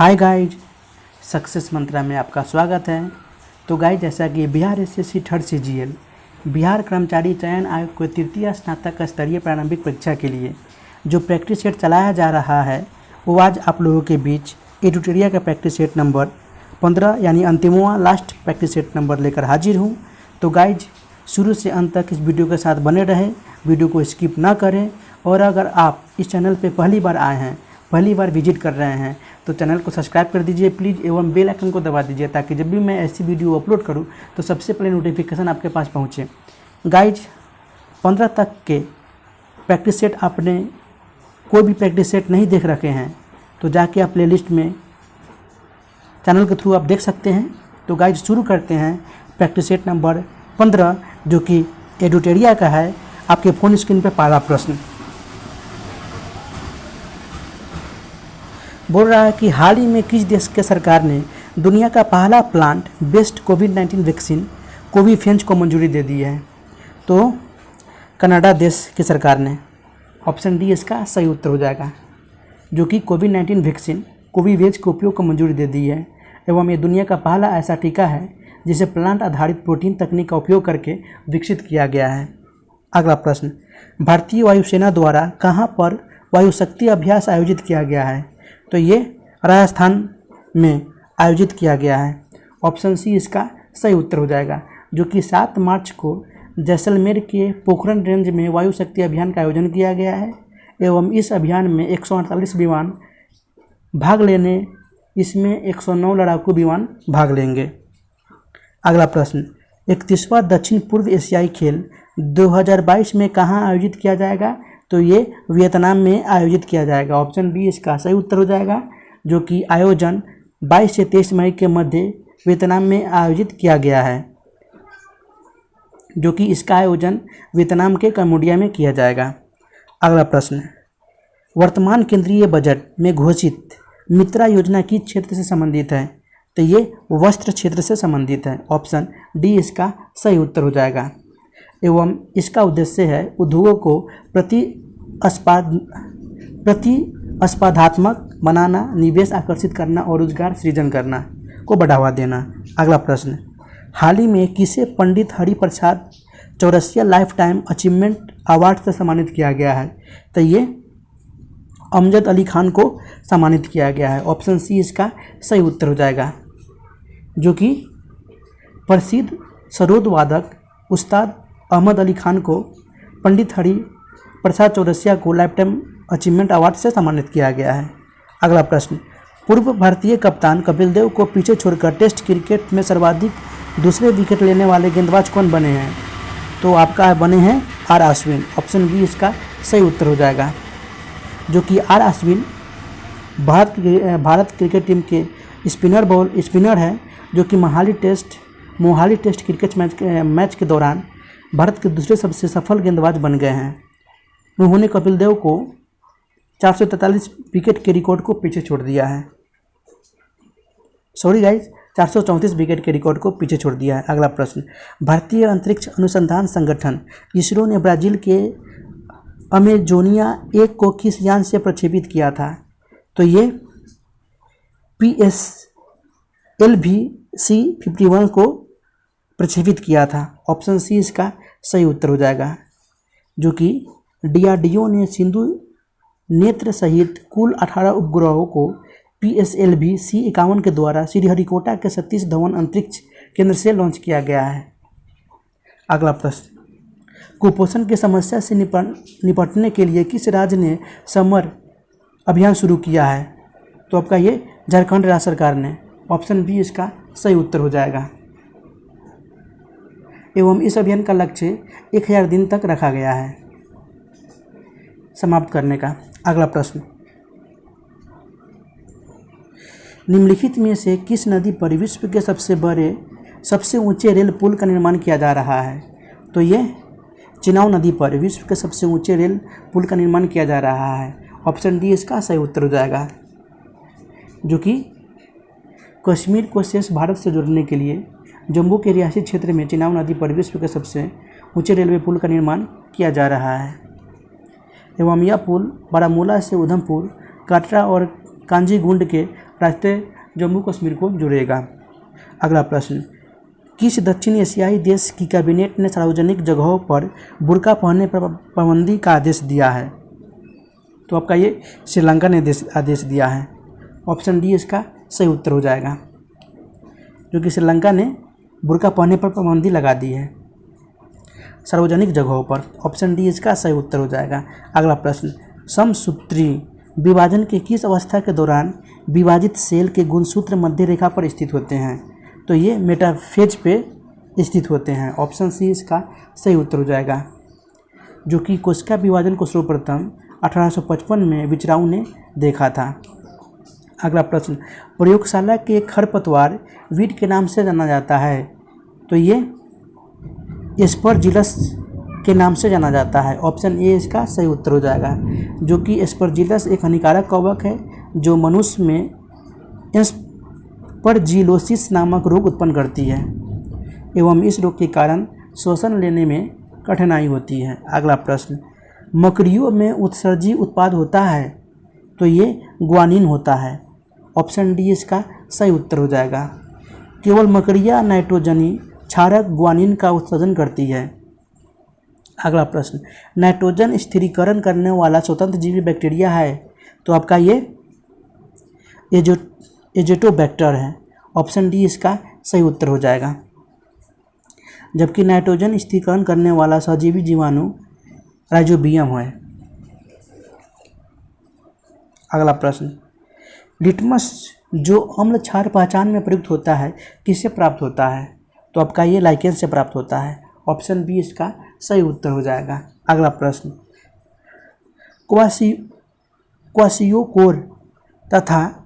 Hi guys, success मंत्रा में आपका स्वागत है। तो गाइज, जैसा कि Bihar SSC third CGL Bihar कर्मचारी चयन आयोग को तृतीय स्नातक स्तरीय प्रारंभिक परीक्षा के लिए जो प्रैक्टिस सेट चलाया जा रहा है वो आज आप लोगों के बीच एडिटोरिया का प्रैक्टिस सेट नंबर 15 यानी अंतिमवा लास्ट प्रैक्टिस सेट नंबर लेकर हाजिर हूँ। तो गाइज, शुरू से अंत तक इस वीडियो के साथ बने रहें, वीडियो को स्किप ना करें। और अगर आप इस चैनल पर पहली बार आए हैं, पहली बार विजिट कर रहे हैं, तो चैनल को सब्सक्राइब कर दीजिए प्लीज़, एवं बेल आइकन को दबा दीजिए ताकि जब भी मैं ऐसी वीडियो अपलोड करूं तो सबसे पहले नोटिफिकेशन आपके पास पहुंचे। गाइज, 15 तक के प्रैक्टिस सेट आपने कोई भी प्रैक्टिस सेट नहीं देख रखे हैं तो जाके आप प्लेलिस्ट में चैनल के थ्रू आप देख सकते हैं। तो गाइज, शुरू करते हैं प्रैक्टिस सेट नंबर 15 जो कि एडिटोरिया का है। आपके फ़ोन स्क्रीन पर पहला प्रश्न बोल रहा है कि हाल ही में किस देश के सरकार ने दुनिया का पहला प्लांट बेस्ड कोविड-19 वैक्सीन कोविफेंज को मंजूरी दे दी है? तो कनाडा देश की सरकार ने। ऑप्शन डी इसका सही उत्तर हो जाएगा, जो कि कोविड-19 वैक्सीन कोविवेज के उपयोग को मंजूरी दे दी है। एवं ये दुनिया का पहला ऐसा टीका है जिसे प्लांट आधारित प्रोटीन तकनीक का उपयोग करके विकसित किया गया है। अगला प्रश्न, भारतीय वायुसेना द्वारा कहाँ पर वायुशक्ति अभ्यास आयोजित किया गया है? तो ये राजस्थान में आयोजित किया गया है। ऑप्शन सी इसका सही उत्तर हो जाएगा, जो कि 7 मार्च को जैसलमेर के पोखरण रेंज में वायु शक्ति अभियान का आयोजन किया गया है। एवं इस अभियान में 148 विमान भाग लेने, इसमें 109 लड़ाकू विमान भाग लेंगे। अगला प्रश्न, 31वां दक्षिण पूर्व एशियाई खेल 2022 में कहाँ आयोजित किया जाएगा? तो ये वियतनाम में आयोजित किया जाएगा। ऑप्शन बी इसका सही उत्तर हो जाएगा, जो कि आयोजन 22 से 23 मई के मध्य वियतनाम में आयोजित किया गया है, जो कि इसका आयोजन वियतनाम के कंबोडिया में किया जाएगा। अगला प्रश्न, वर्तमान केंद्रीय बजट में घोषित मित्रा योजना किस क्षेत्र से संबंधित है? तो ये वस्त्र क्षेत्र से संबंधित है। ऑप्शन डी इसका सही उत्तर हो जाएगा। एवं इसका उद्देश्य है उद्योगों को प्रतिस्पर्धात्मक बनाना, निवेश आकर्षित करना और रोजगार सृजन करना को बढ़ावा देना। अगला प्रश्न, हाल ही में किसे Pandit Hariprasad Chaurasia lifetime achievement award से सम्मानित किया गया है? तो ये अमजद अली खान को सम्मानित किया गया है। ऑप्शन सी इसका सही उत्तर हो जाएगा, जो कि प्रसिद्ध सरोद वादक उस्ताद अहमद अली खान को पंडित हरि प्रसाद चौरसिया को लाइफ टाइम अचीवमेंट अवार्ड से सम्मानित किया गया है। अगला प्रश्न, पूर्व भारतीय कप्तान कपिल देव को पीछे छोड़कर टेस्ट क्रिकेट में सर्वाधिक दूसरे विकेट लेने वाले गेंदबाज कौन बने हैं? तो आपका बने हैं आर अश्विन। ऑप्शन बी इसका सही उत्तर हो जाएगा, जो कि R Ashwin Bharat cricket team के स्पिनर है, जो कि मोहाली टेस्ट क्रिकेट मैच के दौरान भारत के दूसरे सबसे सफल गेंदबाज बन गए हैं। उन्होंने कपिल देव को 443 विकेट के रिकॉर्ड को पीछे छोड़ दिया है। 434 विकेट के रिकॉर्ड को पीछे छोड़ दिया है। अगला प्रश्न, भारतीय अंतरिक्ष अनुसंधान संगठन इसरो ने ब्राज़ील के अमेजोनिया 1 को किस यान से प्रक्षेपित किया था? तो ये PSLV-C51 को प्रक्षेपित किया था। ऑप्शन सी इसका सही उत्तर हो जाएगा, जो कि DRDO ने सिंधु नेत्र सहित कुल 18 उपग्रहों को PSLV-C51 के द्वारा श्रीहरिकोटा के सतीश धवन अंतरिक्ष केंद्र से लॉन्च किया गया है। अगला प्रश्न, कुपोषण की समस्या से निपटने के लिए किस राज्य ने समर अभियान शुरू किया है? तो आपका ये झारखंड राज्य सरकार ने। ऑप्शन बी इसका सही उत्तर हो जाएगा। एवं इस अभियान का लक्ष्य 1000 दिन तक रखा गया है समाप्त करने का। अगला प्रश्न, निम्नलिखित में से किस नदी पर विश्व के सबसे ऊंचे रेल पुल का निर्माण किया जा रहा है? तो ये चिनाब नदी पर विश्व के सबसे ऊंचे रेल पुल का निर्माण किया जा रहा है। ऑप्शन डी इसका सही उत्तर हो जाएगा, जो कि कश्मीर को शेष भारत से जोड़ने के लिए जम्मू के रियासी क्षेत्र में चिनाब नदी पर विश्व के सबसे ऊंचे रेलवे पुल का निर्माण किया जा रहा है। एवं यह पुल बारामूला से उधमपुर, कटरा और कांजीगुंड के रास्ते जम्मू कश्मीर को जुड़ेगा। अगला प्रश्न, किस दक्षिण एशियाई देश की कैबिनेट ने सार्वजनिक जगहों पर बुर्का पहनने पर पाबंदी का आदेश दिया है? तो आपका ये श्रीलंका ने आदेश दिया है। ऑप्शन डी इसका सही उत्तर हो जाएगा, जो कि श्रीलंका ने बुर्का पहनने पर पाबंदी लगा दी है सार्वजनिक जगहों पर। ऑप्शन डी इसका सही उत्तर हो जाएगा। अगला प्रश्न, समसूत्री विभाजन के किस अवस्था के दौरान विभाजित सेल के गुणसूत्र मध्य रेखा पर स्थित होते हैं? तो ये मेटाफेज पे स्थित होते हैं। ऑप्शन सी इसका सही उत्तर हो जाएगा, जो कि कोशिका विभाजन को सर्वप्रथम 1855 में विचराउ ने देखा था। अगला प्रश्न, प्रयोगशाला के खरपतवार वीड के नाम से जाना जाता है? तो ये एस्परजिलस के नाम से जाना जाता है। ऑप्शन ए इसका सही उत्तर हो जाएगा, जो कि एस्परजिलस एक हानिकारक कवक है जो मनुष्य में एस्परजिलोसिस नामक रोग उत्पन्न करती है एवं इस रोग के कारण श्वसन लेने में कठिनाई होती है। अगला प्रश्न, मकड़ियों में उत्सर्जी उत्पाद होता है? तो ये ग्वानिन होता है। ऑप्शन डी इसका सही उत्तर हो जाएगा। केवल मकड़ियाँ नाइट्रोजनी क्षारक ग्वानिन का उत्सर्जन करती है। अगला प्रश्न, नाइट्रोजन स्थिरीकरण करने वाला स्वतंत्र जीवी बैक्टीरिया है? तो आपका ये एजेटोबैक्टर है। ऑप्शन डी इसका सही उत्तर हो जाएगा, जबकि नाइट्रोजन स्थिरीकरण करने वाला सजीवी जीवाणु राइजोबियम है। अगला प्रश्न, लिटमस जो अम्ल क्षार पहचान में प्रयुक्त होता है किससे प्राप्त होता है? तो आपका ये लाइकेन से प्राप्त होता है। ऑप्शन बी इसका सही उत्तर हो जाएगा। अगला प्रश्न, क्वासियोकोर तथा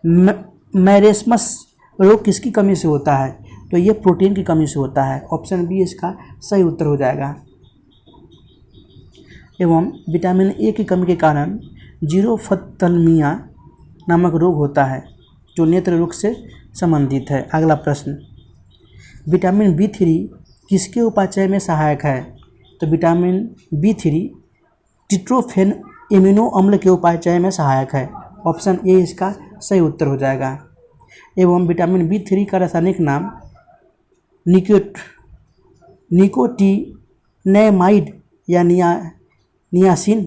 मैरेस्मस रोग किसकी कमी से होता है? तो ये प्रोटीन की कमी से होता है। ऑप्शन बी इसका सही उत्तर हो जाएगा। एवं विटामिन ए की कमी के कारण जीरोफ्थल्मिया नामक रोग होता है जो नेत्र रोग से संबंधित है। अगला प्रश्न, विटामिन B3 किसके उपापचय में सहायक है? तो विटामिन B3 ट्रिप्टोफैन एमिनो अम्ल के उपापचय में सहायक है। ऑप्शन ए इसका सही उत्तर हो जाएगा। एवं विटामिन B3 का रासायनिक नाम निकोटिनेमाइड या नियासिन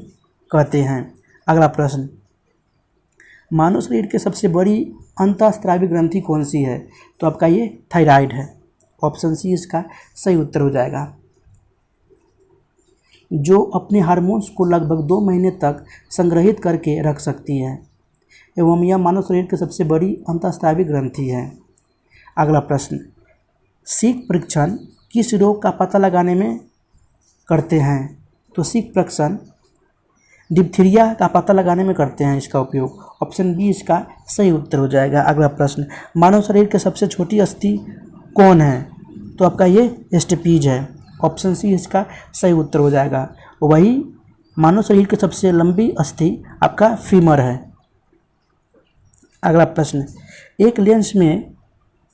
कहते हैं। अगला प्रश्न, मानव शरीर के सबसे बड़ी अंतःस्रावी ग्रंथि कौन सी है? तो आपका ये थायराइड है। ऑप्शन सी इसका सही उत्तर हो जाएगा, जो अपने हार्मोन्स को लगभग 2 महीने तक संग्रहित करके रख सकती है एवं यह मानव शरीर की सबसे बड़ी अंतःस्रावी ग्रंथि है। अगला प्रश्न, सीक परीक्षण किस रोग का पता लगाने में करते हैं? तो सीक परीक्षण डिप्थीरिया का पता लगाने में करते हैं इसका उपयोग। ऑप्शन बी इसका सही उत्तर हो जाएगा। अगला प्रश्न, मानव शरीर के सबसे छोटी अस्थि कौन है? तो आपका ये स्टेपीज है। ऑप्शन सी इसका सही उत्तर हो जाएगा। वही मानव शरीर की सबसे लंबी अस्थि आपका फीमर है। अगला प्रश्न, एक लेंस में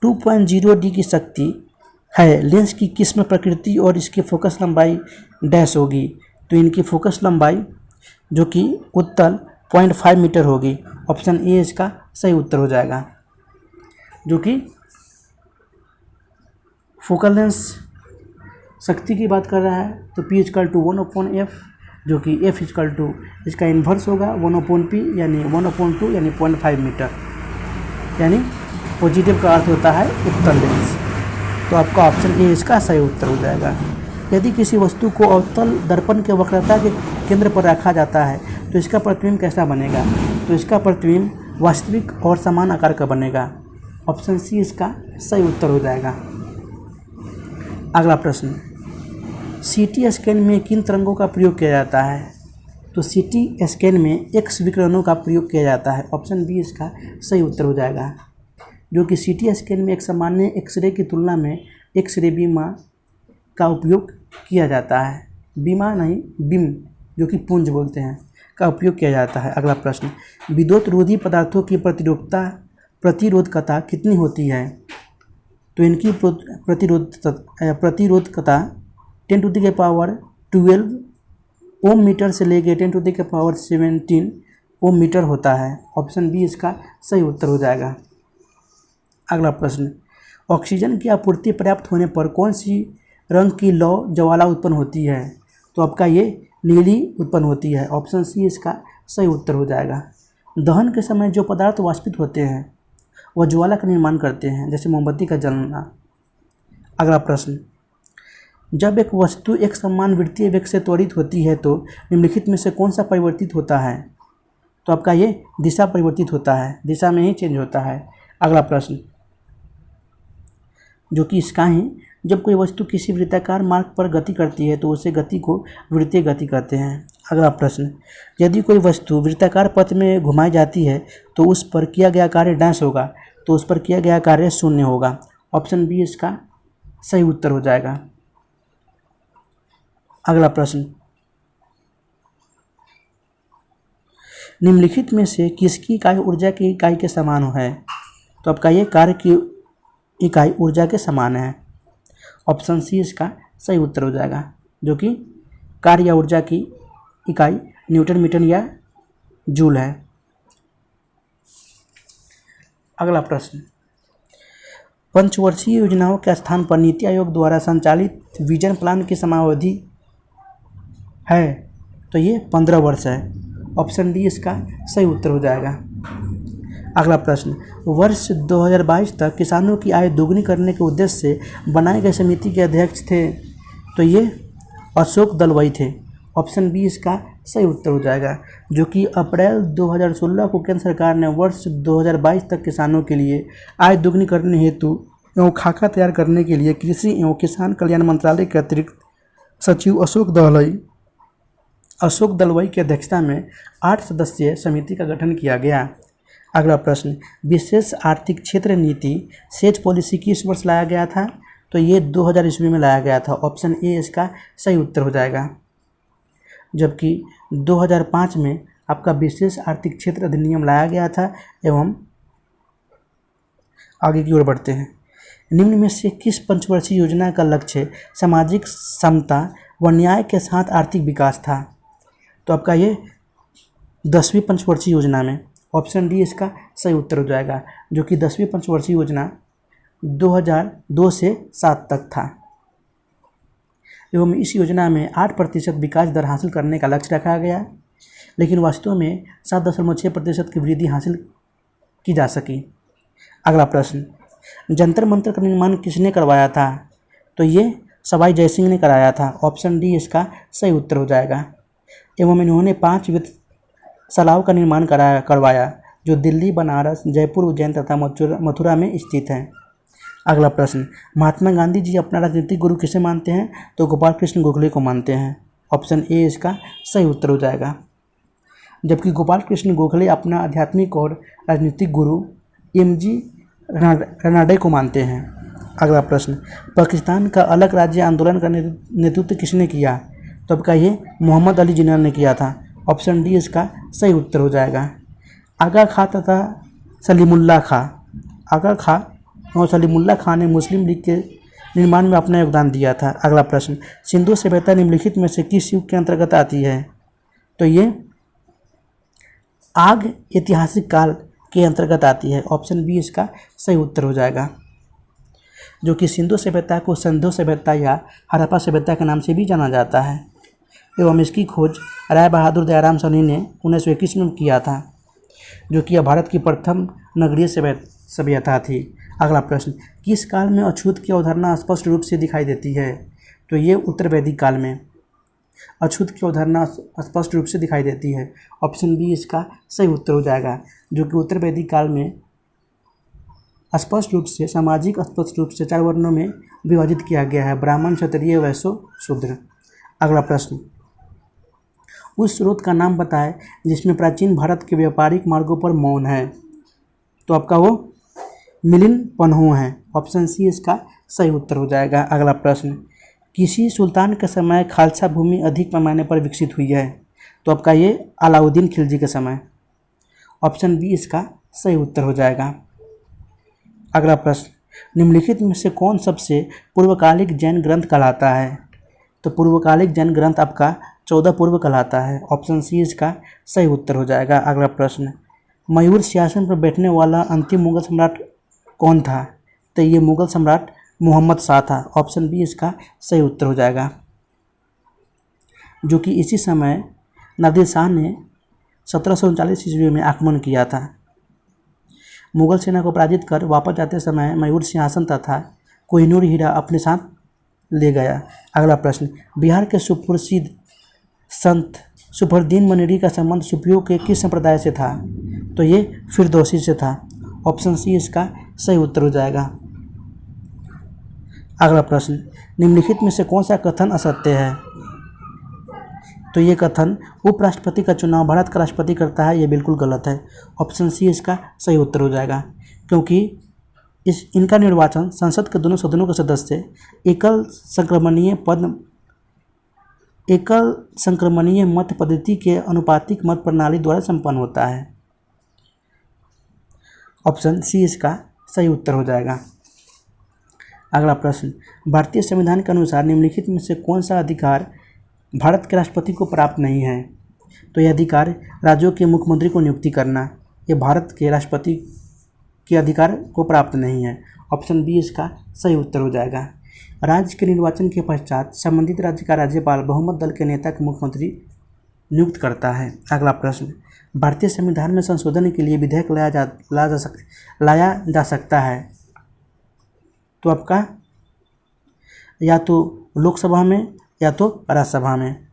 2.0 डी की शक्ति है। लेंस की किस्म, प्रकृति और इसकी फोकस लंबाई डैश होगी। तो इनकी फोकस लंबाई जो कि उत्तल 0.5 मीटर होगी। ऑप्शन ए इसका सही उत्तर हो जाएगा, जो कि फोकल लेंस शक्ति की बात कर रहा है। तो P = 1/f, जो कि F = इसका इन्वर्स होगा 1/p यानी 1/2 यानी 0.5 मीटर, यानी पॉजिटिव का अर्थ होता है उत्तल लेंस। तो आपका ऑप्शन ए इसका सही उत्तर हो जाएगा। यदि किसी वस्तु को अवतल दर्पण के वक्रता के केंद्र पर रखा जाता है तो इसका प्रतिबिंब कैसा बनेगा? तो इसका प्रतिबिंब वास्तविक और समान आकार का बनेगा। ऑप्शन सी इसका सही उत्तर हो जाएगा। अगला प्रश्न, CT स्कैन में किन तरंगों का प्रयोग किया जाता है? तो CT स्कैन में एक्स विकिरणों का प्रयोग किया जाता है। ऑप्शन बी इसका सही उत्तर हो जाएगा, जो कि CT स्कैन में एक सामान्य एक्सरे की तुलना में एक्सरे बीमा का उपयोग किया जाता है। बीमा नहीं, बीम, जो कि पुंज बोलते हैं, का उपयोग किया जाता है। अगला प्रश्न, विद्युत रोधी पदार्थों की प्रतिरोधकता कितनी होती है? तो इनकी प्रतिरोधकता 10⁻12 ओम मीटर से लेके 10⁻17 वो मीटर होता है। ऑप्शन बी इसका सही उत्तर हो जाएगा। अगला प्रश्न, ऑक्सीजन की आपूर्ति पर्याप्त होने पर कौन सी रंग की लौ ज्वाला उत्पन्न होती है? तो आपका ये नीली उत्पन्न होती है। ऑप्शन सी इसका सही उत्तर हो जाएगा। दहन के समय जो पदार्थ वाष्पित होते हैं वह ज्वाला का निर्माण करते हैं, जैसे मोमबत्ती का जलना। अगला प्रश्न, जब एक वस्तु एक समान वृत्तीय वेग से त्वरित होती है तो निम्नलिखित में से कौन सा परिवर्तित होता है? तो आपका ये दिशा परिवर्तित होता है, दिशा में ही चेंज होता है। अगला प्रश्न, जो कि इसका ही, जब कोई वस्तु किसी वृत्ताकार मार्ग पर गति करती है तो उसे गति को वृत्तीय गति कहते हैं। अगला प्रश्न, यदि कोई वस्तु वृत्ताकार पथ में घुमाई जाती है तो उस पर किया गया कार्य डैश होगा, तो उस पर किया गया कार्य शून्य होगा। ऑप्शन बी इसका सही उत्तर हो जाएगा। अगला प्रश्न, निम्नलिखित में से किसकी इकाई ऊर्जा की इकाई के समान है? तो आपका ये कार्य की इकाई ऊर्जा के समान है। ऑप्शन सी इसका सही उत्तर हो जाएगा, जो कि कार्य या ऊर्जा की इकाई न्यूटन मीटर या जूल है। अगला प्रश्न, पंचवर्षीय योजनाओं के स्थान पर नीति आयोग द्वारा संचालित विजन प्लान की समावधि है? तो ये 15 वर्ष है। ऑप्शन डी इसका सही उत्तर हो जाएगा। अगला प्रश्न, वर्ष 2022 तक किसानों की आय दोगुनी करने के उद्देश्य से बनाए गए समिति के अध्यक्ष थे? तो ये अशोक दलवाई थे। ऑप्शन बी इसका सही उत्तर हो जाएगा, जो कि अप्रैल 2016 को केंद्र सरकार ने वर्ष 2022 तक किसानों के लिए आय दोगुनी करने हेतु एवं खाका तैयार करने के लिए कृषि एवं किसान कल्याण मंत्रालय के अतिरिक्त सचिव अशोक दलवाई की अध्यक्षता में 8 सदस्यीय समिति का गठन किया गया। अगला प्रश्न, विशेष आर्थिक क्षेत्र नीति सेज पॉलिसी किस वर्ष लाया गया था? तो ये 2000 ईस्वी में लाया गया था। ऑप्शन ए इसका सही उत्तर हो जाएगा। जबकि 2005 में आपका विशेष आर्थिक क्षेत्र अधिनियम लाया गया था। एवं आगे की ओर बढ़ते हैं, निम्न में से किस पंचवर्षीय योजना का लक्ष्य सामाजिक समता व न्याय के साथ आर्थिक विकास था? तो आपका ये 10वीं पंचवर्षीय योजना में। ऑप्शन डी इसका सही उत्तर हो जाएगा, जो कि 10वीं पंचवर्षीय योजना 2002 से 7 तक था। एवं इस योजना में 8% विकास दर हासिल करने का लक्ष्य रखा गया, लेकिन वास्तव में 7.6% की वृद्धि हासिल की जा सकी। अगला प्रश्न, जंतर मंतर का निर्माण किसने करवाया था? तो ये सवाई जयसिंह ने कराया था। ऑप्शन डी इसका सही उत्तर हो जाएगा। एवं इन्होंने 5 वेधशालाओं का निर्माण करवाया, जो दिल्ली, बनारस, जयपुर, उज्जैन तथा मथुरा में स्थित हैं। अगला प्रश्न, महात्मा गांधी जी अपना राजनीतिक गुरु किसे मानते हैं? तो गोपाल कृष्ण गोखले को मानते हैं। ऑप्शन ए इसका सही उत्तर हो जाएगा। जबकि गोपाल कृष्ण गोखले अपना आध्यात्मिक और राजनीतिक गुरु एमजी रनाडे को मानते हैं। अगला प्रश्न, पाकिस्तान का अलग राज्य आंदोलन का नेतृत्व किसने किया? तो आपका ये मोहम्मद अली जिन्ना ने किया था। ऑप्शन डी इसका सही उत्तर हो जाएगा। आगा खां तथा सलीमुल्लाह खां, आगा खां और सलीमुल्लाह खां ने मुस्लिम लीग के निर्माण में अपना योगदान दिया था। अगला प्रश्न, सिंधु सभ्यता निम्नलिखित में से किस युग के अंतर्गत आती है? तो ये आग ऐतिहासिक काल के अंतर्गत आती है। ऑप्शन बी इसका सही उत्तर हो जाएगा, जो कि सिंधु सभ्यता को सिंधु सभ्यता या हड़प्पा सभ्यता के नाम से भी जाना जाता है। एवं इसकी खोज राय बहादुर दयाराम सनी ने 1921 में किया था, जो कि भारत की प्रथम नगरीय सभ्यता थी। अगला प्रश्न, किस काल में अछूत की अवधारणा स्पष्ट रूप से दिखाई देती है? तो ये उत्तर वैदिक काल में अछूत की अवधारणा स्पष्ट रूप से दिखाई देती है। ऑप्शन बी इसका सही उत्तर हो जाएगा, जो कि उत्तर वैदिक काल में स्पष्ट रूप से सामाजिक स्पष्ट रूप से 4 वर्णों में विभाजित किया गया है, ब्राह्मण, क्षत्रिय, वैश्य, शूद्र। अगला प्रश्न, उस स्रोत का नाम बताएं जिसमें प्राचीन भारत के व्यापारिक मार्गों पर मौन है? तो आपका वो मिलिंद पन्हु है। ऑप्शन सी इसका सही उत्तर हो जाएगा। अगला प्रश्न, किसी सुल्तान के समय खालसा भूमि अधिक पैमाने पर विकसित हुई है? तो आपका ये अलाउद्दीन खिलजी के समय। ऑप्शन बी इसका सही उत्तर हो जाएगा। अगला प्रश्न, निम्नलिखित में से कौन सबसे पूर्वकालिक जैन ग्रंथ कहलाता है? तो पूर्वकालिक जैन ग्रंथ आपका 14 पूर्व कहलाता है। ऑप्शन सी इसका सही उत्तर हो जाएगा। अगला प्रश्न, मयूर सिंहासन पर बैठने वाला अंतिम मुगल सम्राट कौन था? तो ये मुगल सम्राट मोहम्मद शाह था। ऑप्शन बी इसका सही उत्तर हो जाएगा। जो कि इसी समय नादिर शाह ने 1739 ईस्वी में आक्रमण किया था। मुगल सेना को पराजित कर वापस जाते समय मयूर सिंहासन तथा कोहिनूर हीरा अपने साथ ले गया। अगला प्रश्न, बिहार के सुप्रसिद्ध संत सुफरदीन मनेरी का संबंध सूफियों के किस संप्रदाय से था? तो ये फिरदौसी से था। ऑप्शन सी इसका सही उत्तर हो जाएगा। अगला प्रश्न, निम्नलिखित में से कौन सा कथन असत्य है? तो ये कथन उपराष्ट्रपति का चुनाव भारत का राष्ट्रपति करता है, ये बिल्कुल गलत है। ऑप्शन सी इसका सही उत्तर हो जाएगा, क्योंकि इनका निर्वाचन संसद के दोनों सदनों के सदस्य एकल संक्रमणीय मत पद्धति के अनुपातिक मत प्रणाली द्वारा संपन्न होता है। ऑप्शन सी इसका सही उत्तर हो जाएगा। अगला प्रश्न, भारतीय संविधान के अनुसार निम्नलिखित में से कौन सा अधिकार भारत के राष्ट्रपति को प्राप्त नहीं है? तो यह अधिकार राज्यों के मुख्यमंत्री को नियुक्ति करना, ये भारत के राष्ट्रपति के अधिकार को प्राप्त नहीं है। ऑप्शन बी इसका सही उत्तर हो जाएगा। राज्य के निर्वाचन के पश्चात संबंधित राज्य का राज्यपाल बहुमत दल के नेता को मुख्यमंत्री नियुक्त करता है। अगला प्रश्न, भारतीय संविधान में संशोधन के लिए विधेयक लाया जा सकता है। तो आपका या तो लोकसभा में या तो राज्यसभा में,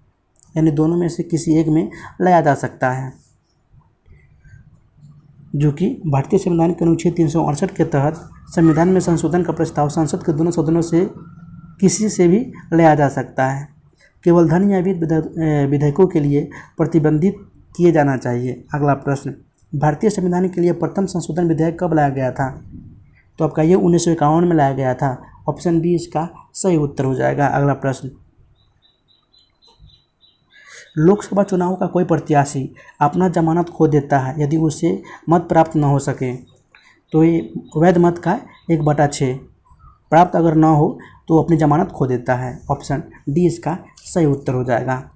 यानी दोनों में से किसी एक में लाया जा सकता है, जो कि भारतीय संविधान के अनुच्छेद 368 के तहत संविधान में संशोधन का प्रस्ताव संसद के दोनों सदनों से किसी से भी लाया जा सकता है। केवल धन या विधेयकों के लिए प्रतिबंधित किए जाना चाहिए। अगला प्रश्न, भारतीय संविधान के लिए प्रथम संशोधन विधेयक कब लाया गया था? तो आपका ये 1951 में लाया गया था। ऑप्शन बी इसका सही उत्तर हो जाएगा। अगला प्रश्न, लोकसभा चुनाव का कोई प्रत्याशी अपना जमानत खो देता है यदि उसे मत प्राप्त न हो सके। तो ये वैध मत का 1/6 प्राप्त अगर न हो तो अपनी जमानत खो देता है। ऑप्शन डी इसका सही उत्तर हो जाएगा।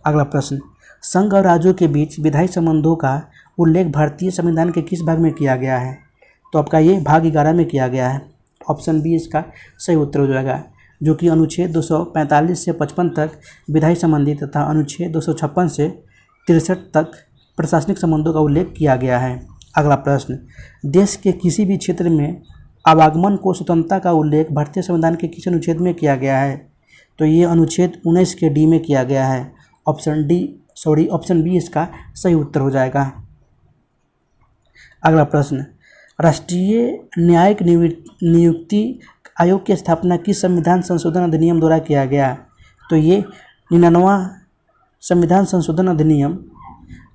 अगला प्रश्न, संघ और राज्यों के बीच विधायी संबंधों का उल्लेख भारतीय संविधान के किस भाग में किया गया है? तो आपका ये भाग 11 में किया गया है। ऑप्शन बी इसका सही उत्तर हो जाएगा, जो कि अनुच्छेद 245 से 55 तक विधायी संबंधी तथा अनुच्छेद 256 से 63 तक प्रशासनिक संबंधों का उल्लेख किया गया है। अगला प्रश्न, देश के किसी भी क्षेत्र में आवागमन को स्वतंत्रता का उल्लेख भारतीय संविधान के किस अनुच्छेद में किया गया है? तो ये अनुच्छेद 19 के डी में किया गया है। ऑप्शन बी इसका सही उत्तर हो जाएगा। अगला प्रश्न, राष्ट्रीय न्यायिक नियुक्ति आयोग की स्थापना किस संविधान संशोधन अधिनियम द्वारा किया गया? तो ये 99वां संविधान संशोधन अधिनियम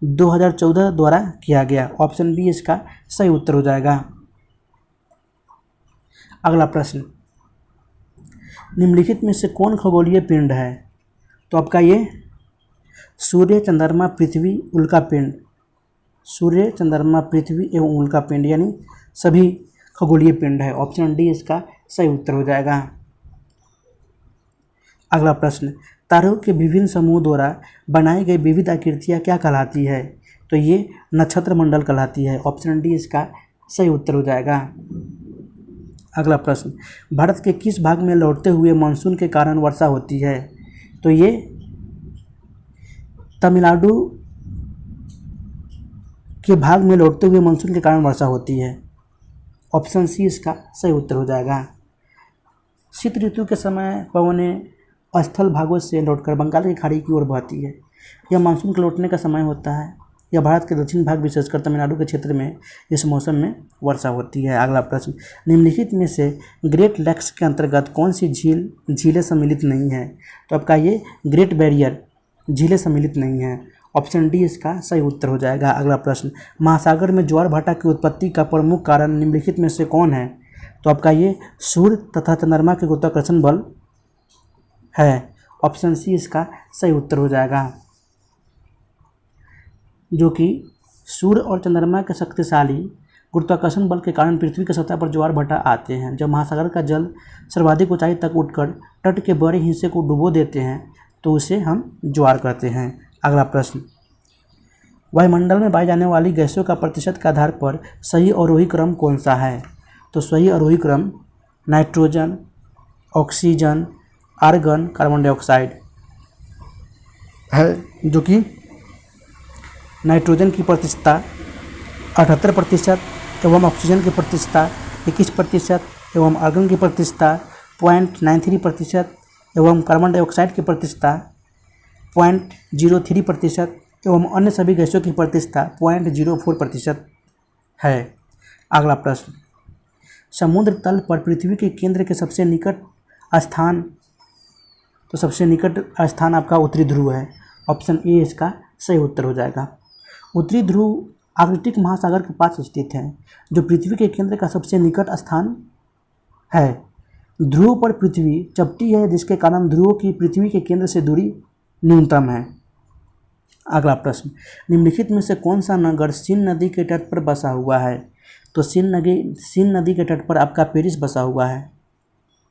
2014 द्वारा किया गया। ऑप्शन बी इसका सही उत्तर हो जाएगा। अगला प्रश्न, निम्नलिखित में से कौन खगोलीय पिंड है? तो आपका ये सूर्य, चंद्रमा, पृथ्वी, उल्का पिंड, सूर्य, चंद्रमा, पृथ्वी एवं उल्का पिंड यानी सभी खगोलीय पिंड है। ऑप्शन डी इसका सही उत्तर हो जाएगा। अगला प्रश्न, तारों के विभिन्न समूह द्वारा बनाई गई विविध आकृतियाँ क्या कहलाती है? तो ये नक्षत्र मंडल कहलाती है। ऑप्शन डी इसका सही उत्तर हो जाएगा। अगला प्रश्न, भारत के किस भाग में लौटते हुए मानसून के कारण वर्षा होती है? तो ये तमिलनाडु के भाग में लौटते हुए मानसून के कारण वर्षा होती है। ऑप्शन सी इसका सही उत्तर हो जाएगा। शीत ऋतु के समय पवनें स्थल भागों से लौटकर बंगाल की खाड़ी की ओर बहती है। यह मानसून के लौटने का समय होता है। यह भारत के दक्षिण भाग विशेषकर तमिलनाडु के क्षेत्र में इस मौसम में वर्षा होती है। अगला प्रश्न, निम्नलिखित में से ग्रेट लेक्स के अंतर्गत कौन सी झीलें सम्मिलित नहीं है? तो आपका ये ग्रेट बैरियर झीलें सम्मिलित नहीं है। ऑप्शन डी इसका सही उत्तर हो जाएगा। अगला प्रश्न, महासागर में ज्वार भाटा की उत्पत्ति का प्रमुख कारण निम्नलिखित में से कौन है? तो आपका ये सूर्य तथा चंद्रमा के गुरुत्वाकर्षण बल है। ऑप्शन सी इसका सही उत्तर हो जाएगा, जो कि सूर्य और चंद्रमा के शक्तिशाली गुरुत्वाकर्षण बल के कारण पृथ्वी की सतह पर ज्वार भाटा आते हैं। जब महासागर का जल सर्वाधिक ऊंचाई तक उठकर तट के बड़े हिस्से को डुबो देते हैं तो उसे हम ज्वार कहते हैं। अगला प्रश्न, वायुमंडल में पाई जाने वाली गैसों का प्रतिशत के आधार पर सही अवरोही क्रम कौन सा है? तो सही अवरोही क्रम nitrogen, oxygen, argon, carbon dioxide है, जो कि नाइट्रोजन की प्रतिशतता 78% एवं ऑक्सीजन की प्रतिशतता 21% एवं आर्गन की प्रतिशतता 0.93% एवं कार्बन डाइऑक्साइड की प्रतिशतता 0.03% एवं अन्य सभी गैसों की प्रतिशतता 0.04% है। अगला प्रश्न, समुद्र तल पर पृथ्वी के केंद्र के सबसे निकट स्थान, तो सबसे निकट स्थान आपका उत्तरी ध्रुव है। ऑप्शन ए इसका सही उत्तर हो जाएगा। उत्तरी ध्रुव आर्कटिक महासागर के पास स्थित है, जो पृथ्वी के केंद्र का सबसे निकट स्थान है। ध्रुव पर पृथ्वी चपटी है, जिसके कारण ध्रुवों की पृथ्वी के केंद्र से दूरी न्यूनतम है। अगला प्रश्न, निम्नलिखित में से कौन सा नगर सीन नदी के तट पर बसा हुआ है? तो सीन नदी के तट पर आपका पेरिस बसा हुआ है।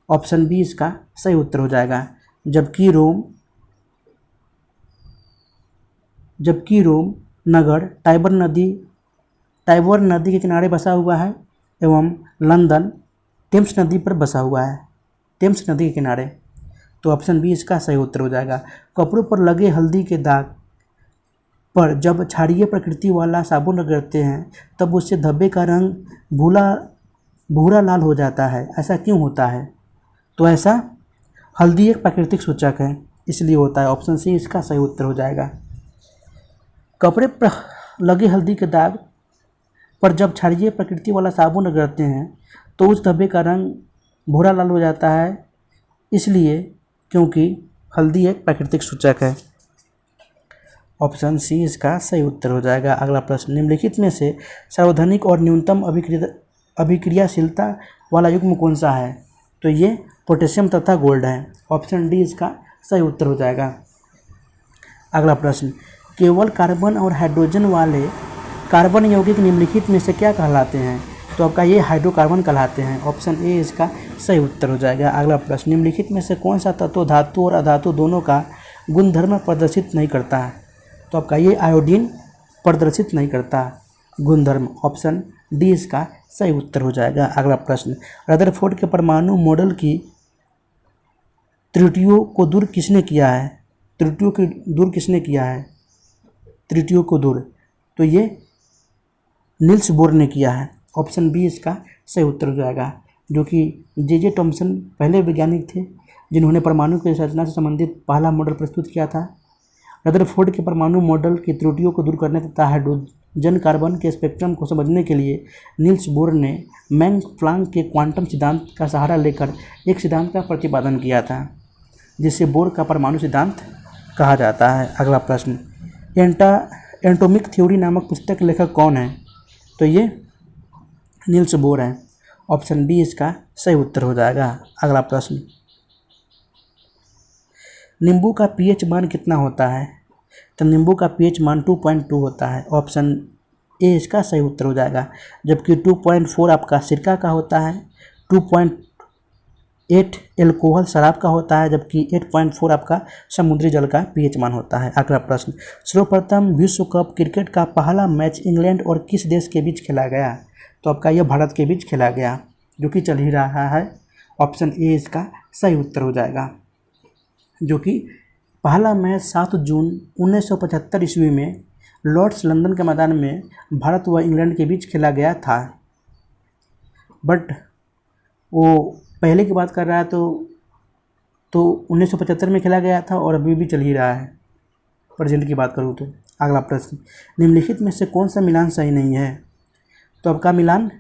ऑप्शन बी इसका सही उत्तर हो जाएगा। जबकि रोम नगर टाइबर नदी के किनारे बसा हुआ है एवं लंदन टेम्स नदी पर बसा हुआ है, टेम्स नदी के किनारे। तो ऑप्शन बी इसका सही उत्तर हो जाएगा। कपड़ों पर लगे हल्दी के दाग पर जब क्षारीय प्रकृति वाला साबुन रगड़ते हैं तब उससे धब्बे का रंग भूरा लाल हो जाता है, ऐसा क्यों होता है? तो ऐसा हल्दी एक प्राकृतिक सूचक है, इसलिए होता है। ऑप्शन सी इसका सही उत्तर हो जाएगा। कपड़े पर लगे हल्दी के दाग पर जब क्षारीय प्रकृति वाला साबुन रगड़ते हैं तो उस धब्बे का रंग भूरा लाल हो जाता है, इसलिए क्योंकि हल्दी एक प्राकृतिक सूचक है। ऑप्शन सी इसका सही उत्तर हो जाएगा। अगला प्रश्न, निम्नलिखित में से सार्वधानिक और न्यूनतम अभिक्रियाशीलता वाला युग्म कौन सा है? तो ये पोटेशियम तथा गोल्ड है। ऑप्शन डी इसका सही उत्तर हो जाएगा। अगला प्रश्न, केवल कार्बन और हाइड्रोजन वाले कार्बन यौगिक निम्नलिखित में से क्या कहलाते हैं? तो आपका ये हाइड्रोकार्बन कहलाते हैं। ऑप्शन ए इसका सही उत्तर हो जाएगा। अगला प्रश्न, निम्नलिखित में से कौन सा तत्व धातु और अधातु दोनों का गुणधर्म प्रदर्शित नहीं करता है? तो आपका ये आयोडीन प्रदर्शित नहीं करता गुणधर्म। ऑप्शन डी इसका सही उत्तर हो जाएगा। अगला प्रश्न, रदरफोर्ड के परमाणु मॉडल की त्रुटियों को दूर किसने किया है? त्रुटियों को दूर तो ये नील्स बोर ने किया है। ऑप्शन बी इसका सही उत्तर हो जाएगा, जो कि जे टॉमसन पहले वैज्ञानिक थे जिन्होंने परमाणु की संरचना से संबंधित पहला मॉडल प्रस्तुत किया था। रदरफोर्ड के परमाणु मॉडल की त्रुटियों को दूर करने तथा हाइड्रोजन कार्बन के स्पेक्ट्रम को समझने के लिए नील्स बोर ने मैक्स प्लांक के क्वांटम सिद्धांत का सहारा लेकर एक सिद्धांत का प्रतिपादन किया था, जिसे बोर का परमाणु सिद्धांत कहा जाता है। अगला प्रश्न, एटॉमिक थ्योरी नामक पुस्तक के लेखक कौन है? तो ये नील्स बोर है। ऑप्शन बी इसका सही उत्तर हो जाएगा। अगला प्रश्न, नींबू का पीएच मान कितना होता है? तो नींबू का पीएच मान 2.2 होता है। ऑप्शन ए इसका सही उत्तर हो जाएगा। जबकि 2.4 आपका सिरका का होता है, 2.8 एल्कोहल शराब का होता है, जबकि 8.4 आपका समुद्री जल का पीएच मान होता है। अगला प्रश्न, सर्वप्रथम विश्व कप क्रिकेट का पहला मैच इंग्लैंड और किस देश के बीच खेला गया? तो आपका यह भारत के बीच खेला गया, जो कि चल ही रहा है। ऑप्शन ए इसका सही उत्तर हो जाएगा, जो कि पहला मैच 7 जून 1975 ईस्वी में लॉर्ड्स लंदन के मैदान में भारत व इंग्लैंड के बीच खेला गया था। बट वो पहले की बात कर रहा है तो 1975 में खेला गया था और अभी भी चल ही रहा है, प्रेजेंट की बात करूँ तो। अगला प्रश्न, निम्नलिखित में से कौन सा मिलान सही नहीं है? तो आपका मिलान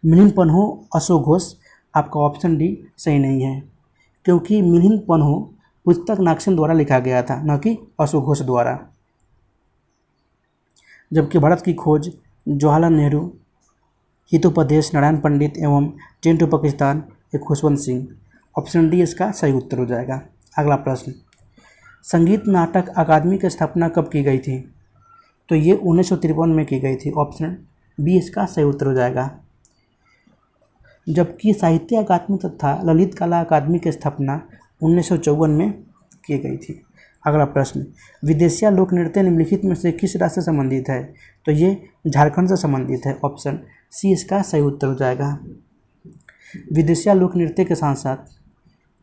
मिलिंद पन्हो अशोघोष, आपका ऑप्शन डी सही नहीं है, क्योंकि मिलिंद पन्हो पुस्तक नागसेन द्वारा लिखा गया था, न कि अशोघोष द्वारा। जबकि भारत की खोज जवाहरलाल नेहरू, हितोपदेश नारायण पंडित एवं ट्रेन टू पाकिस्तान एक खुशवंत सिंह। ऑप्शन डी इसका सही उत्तर हो जाएगा। अगला प्रश्न, संगीत नाटक अकादमी की स्थापना कब की गई थी? तो ये 1953 में की गई थी। ऑप्शन बी इसका सही उत्तर हो जाएगा। जबकि साहित्य अकादमी तथा ललित कला अकादमी की स्थापना 1954 में की गई थी। अगला प्रश्न, विदेशिया लोक नृत्य निम्नलिखित में से किस राज्य से संबंधित है? तो ये झारखंड से संबंधित है। ऑप्शन सी इसका सही उत्तर हो जाएगा। विदेशिया लोक नृत्य के साथ साथ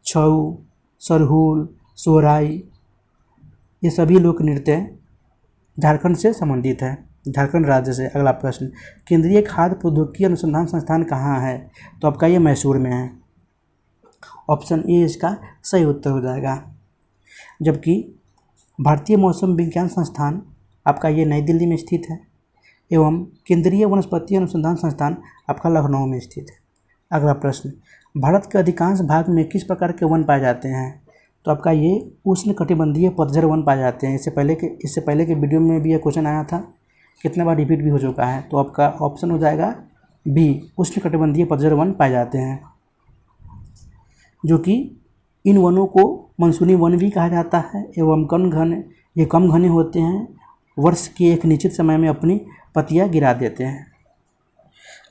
छऊ, सरहुल, सोहराई, ये सभी लोक नृत्य झारखंड से संबंधित है, झारखंड राज्य से। अगला प्रश्न, केंद्रीय खाद्य प्रौद्योगिकी अनुसंधान संस्थान कहाँ है? तो आपका ये मैसूर में है। ऑप्शन ए इसका सही उत्तर हो जाएगा। जबकि भारतीय मौसम विज्ञान संस्थान आपका ये नई दिल्ली में स्थित है एवं केंद्रीय वनस्पति अनुसंधान संस्थान आपका लखनऊ में स्थित है। अगला प्रश्न, भारत के अधिकांश भाग में किस प्रकार के वन पाए जाते हैं? तो आपका ये उष्णकटिबंधीय पतझड़ वन पाए जाते हैं। इससे पहले के वीडियो में भी यह क्वेश्चन आया था, कितने बार रिपीट भी हो चुका है। तो आपका ऑप्शन हो जाएगा बी, उष्णकटिबंधीय पतझड़ वन पाए जाते हैं, जो कि इन वनों को मानसूनी वन भी कहा जाता है एवं कम घने होते हैं, वर्ष के एक निश्चित समय में अपनी पत्तियां गिरा देते हैं।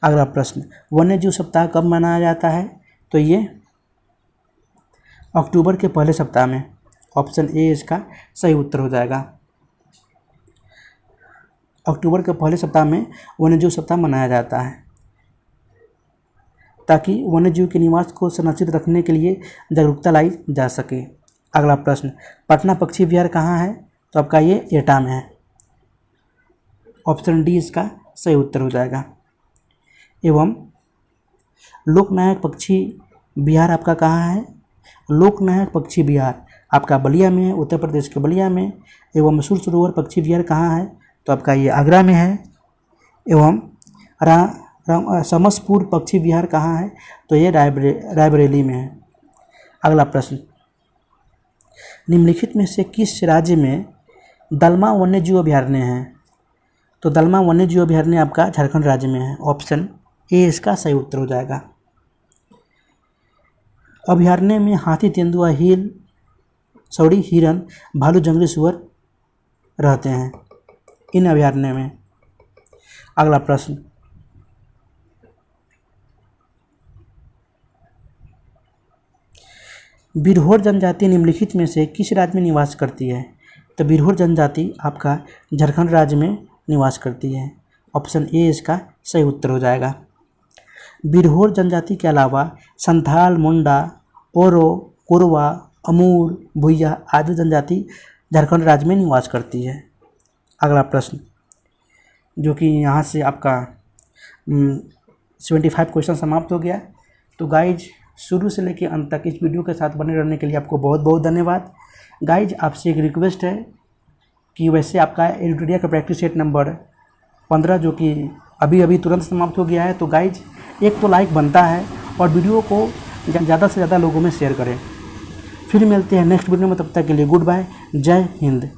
अगला प्रश्न, वन्य जीव सप्ताह कब मनाया जाता है? तो ये अक्टूबर के पहले सप्ताह में। ऑप्शन ए इसका सही उत्तर हो जाएगा। अक्टूबर के पहले सप्ताह में वन्य जीव सप्ताह मनाया जाता है ताकि वन्यजीव के निवास को संरक्षित रखने के लिए जागरूकता लाई जा सके। अगला प्रश्न, पटना पक्षी विहार कहाँ है? तो आपका ये एटा में है। ऑप्शन डी इसका सही उत्तर हो जाएगा। एवं लोकनायक पक्षी विहार आपका कहाँ है? लोकनायक पक्षी विहार आपका बलिया में है, उत्तर प्रदेश के बलिया में। एवं मसूर सरोवर पक्षी विहार कहाँ है? तो आपका ये आगरा में है। एवं समसपुर पक्षी विहार कहाँ है? तो ये रायबरेली में है। अगला प्रश्न, निम्नलिखित में से किस राज्य में दलमा वन्यजीव अभयारण्य है? तो दलमा वन्यजीव अभयारण्य आपका झारखंड राज्य में है। ऑप्शन ए इसका सही उत्तर हो जाएगा। अभयारण्य में हाथी, तेंदुआ, हिरन, भालू, जंगली सुअर रहते हैं इन अभयारण्य में। अगला प्रश्न, बिरहोर जनजाति निम्नलिखित में से किस राज्य में निवास करती है? तो बिरहोर जनजाति आपका झारखंड राज्य में निवास करती है। ऑप्शन ए इसका सही उत्तर हो जाएगा। बिरहोर जनजाति के अलावा संथाल, मुंडा, ओरो, कोरवा, अमूर, भुइया आदि जनजाति झारखंड राज्य में निवास करती है। अगला प्रश्न, जो कि यहाँ से आपका 75 क्वेश्चन समाप्त हो गया। तो गाइज, शुरू से लेकर अंत तक इस वीडियो के साथ बने रहने के लिए आपको बहुत बहुत धन्यवाद। गाइज, आपसे एक रिक्वेस्ट है कि वैसे आपका एडिटोरिया का प्रैक्टिस सेट नंबर 15 जो कि अभी तुरंत समाप्त हो गया है। तो गाइज, एक तो लाइक बनता है और वीडियो को ज़्यादा से ज़्यादा लोगों में शेयर करें। फिर मिलते हैं नेक्स्ट वीडियो में, तब तक के लिए गुड बाय, जय हिंद।